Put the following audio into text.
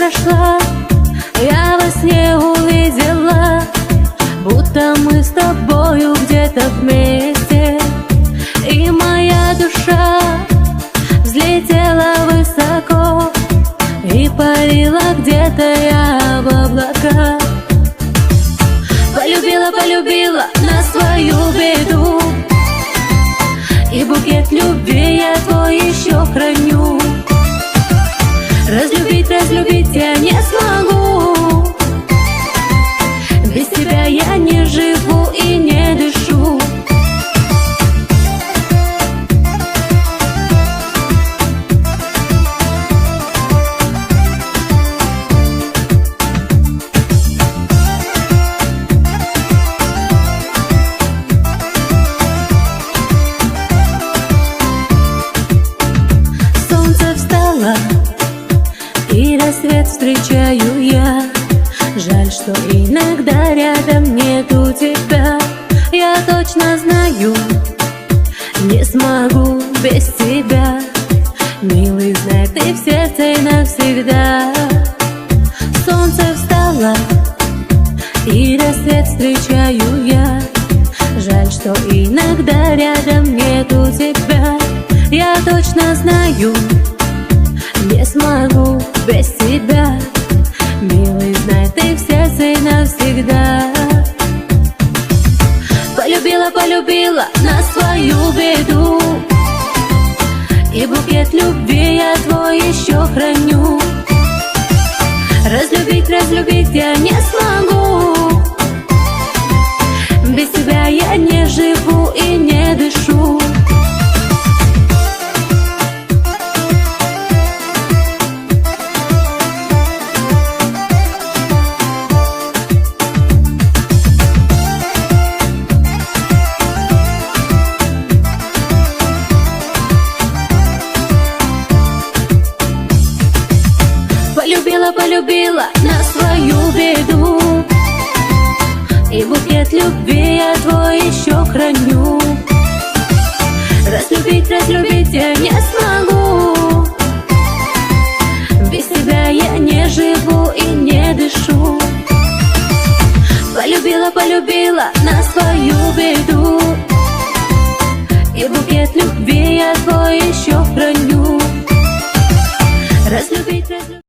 прошла, я во сне увидела, будто мы с тобою где-то вместе. И моя душа взлетела высоко и парила где-то я в облаках. Полюбила, полюбила на свою беду, и букет любви я твой еще храню. Разлюбить, разлюбить я не смогу, без тебя я не живу и не дышу. Солнце встало, и рассвет встречаю я. Жаль, что иногда рядом нету тебя. Я точно знаю, не смогу без тебя. Милый, знай, ты в сердце навсегда. Солнце встало, и рассвет встречаю я. Жаль, что иногда рядом нету тебя. Я точно знаю, не смогу без тебя. Милый, знай, ты в сердце навсегда. Полюбила, полюбила на свою беду, и букет любви я твой еще храню. Разлюбить, разлюбить я не смогу, без тебя я не живу и не дышу. Полюбила, полюбила на свою беду, и букет любви я твой еще храню. Разлюбить, разлюбить я не смогу, без тебя я не живу и не дышу. Полюбила, полюбила на свою беду,